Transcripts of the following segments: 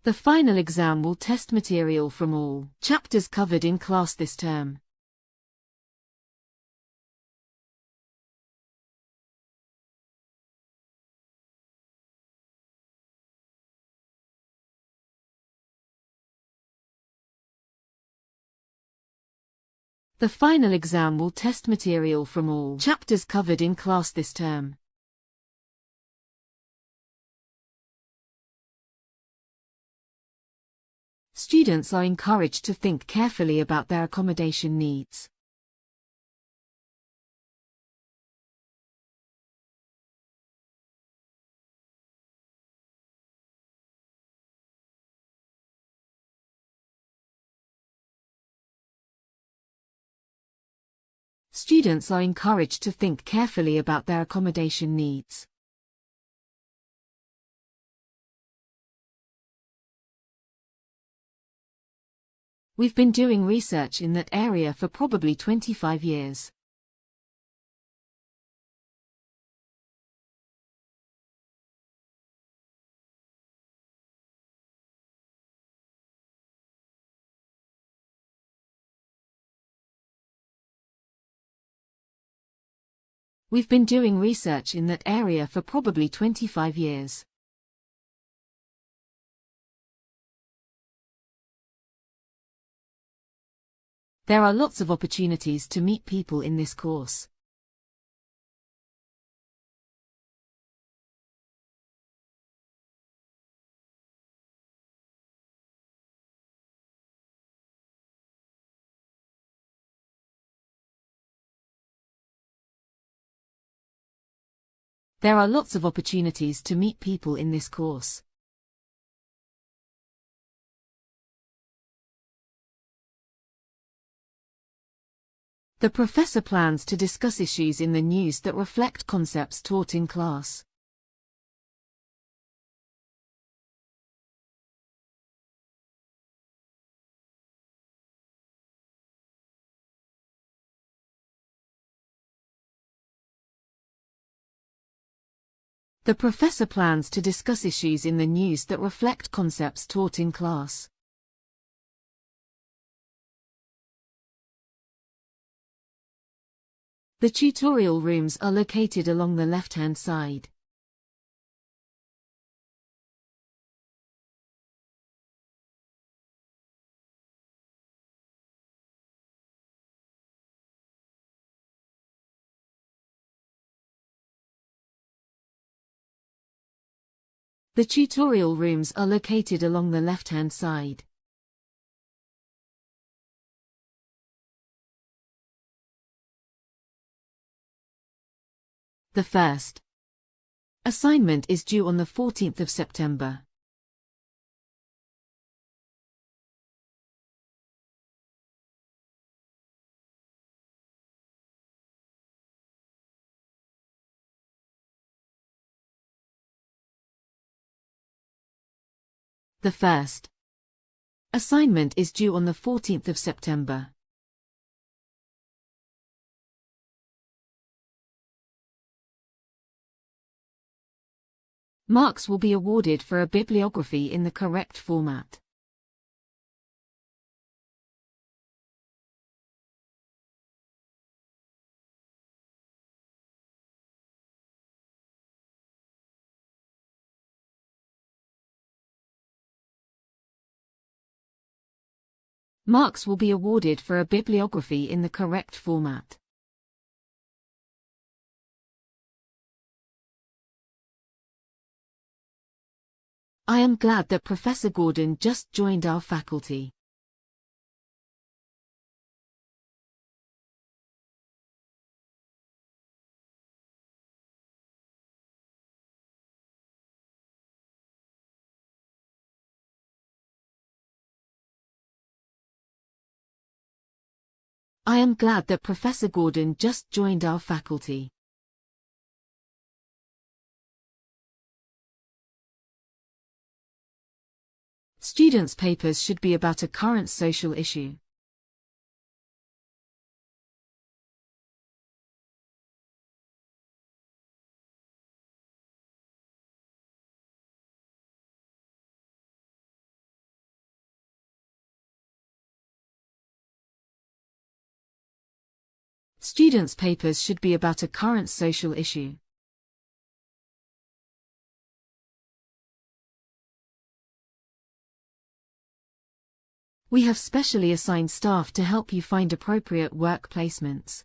The final exam will test material from all chapters covered in class this term. The final exam will test material from all chapters covered in class this term. Students are encouraged to think carefully about their accommodation needs. Students are encouraged to think carefully about their accommodation needs. We've been doing research in that area for probably 25 years. We've been doing research in that area for probably 25 years. There are lots of opportunities to meet people in this course. There are lots of opportunities to meet people in this course. The professor plans to discuss issues in the news that reflect concepts taught in class. The professor plans to discuss issues in the news that reflect concepts taught in class. The tutorial rooms are located along the left-hand side. The tutorial rooms are located along the left-hand side. The first assignment is due on the 14th of September. The first assignment is due on the 14th of September. Marks will be awarded for a bibliography in the correct format. Marks will be awarded for a bibliography in the correct format. I am glad that Professor Gordon just joined our faculty. I am glad that Professor Gordon just joined our faculty. Students' papers should be about a current social issue. Students' papers should be about a current social issue. We have specially assigned staff to help you find appropriate work placements.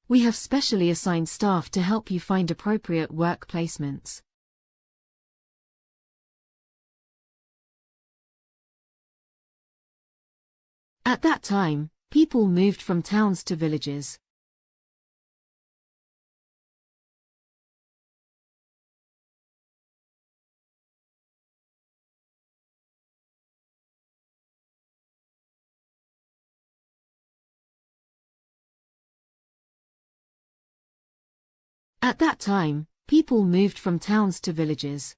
We have specially assigned staff to help you find appropriate work placements. At that time, people moved from towns to villages. At that time, people moved from towns to villages.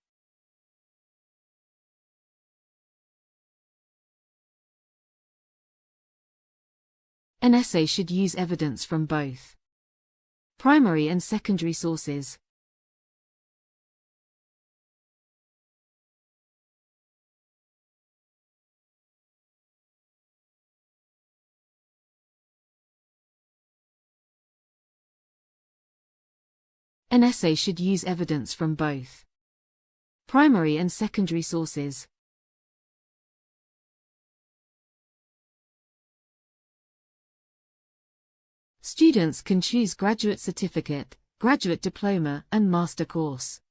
An essay should use evidence from both primary and secondary sources. An essay should use evidence from both primary and secondary sources. Students can choose graduate certificate, graduate diploma, and master course.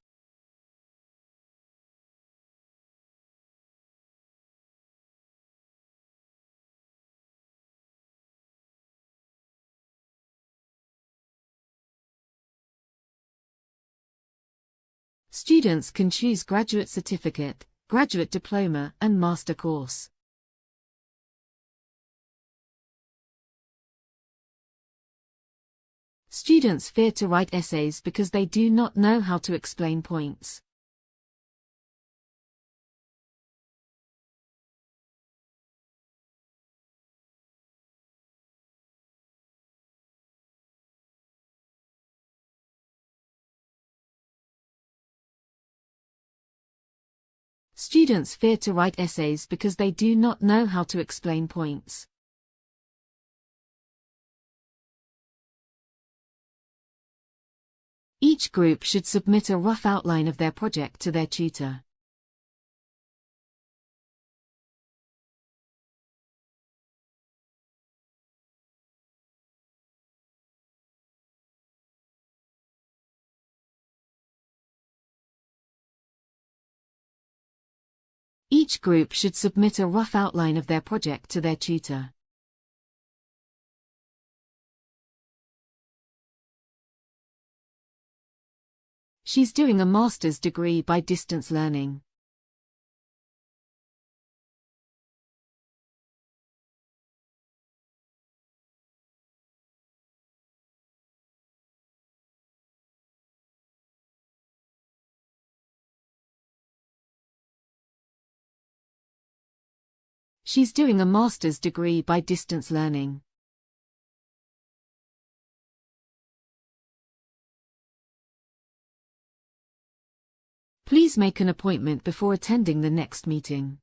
Students can choose graduate certificate, graduate diploma, and master course. Students fear to write essays because they do not know how to explain points. Students fear to write essays because they do not know how to explain points. Each group should submit a rough outline of their project to their tutor. Each group should submit a rough outline of their project to their tutor. She's doing a master's degree by distance learning. She's doing a master's degree by distance learning. Please make an appointment before attending the next meeting.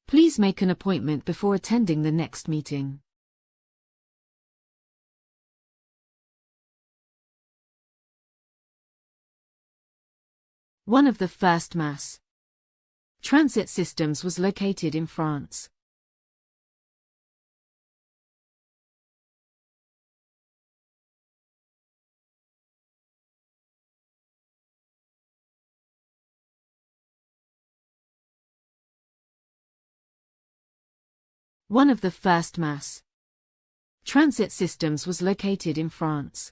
Please make an appointment before attending the next meeting. One of the first mass transit systems was located in France. One of the first mass transit systems was located in France.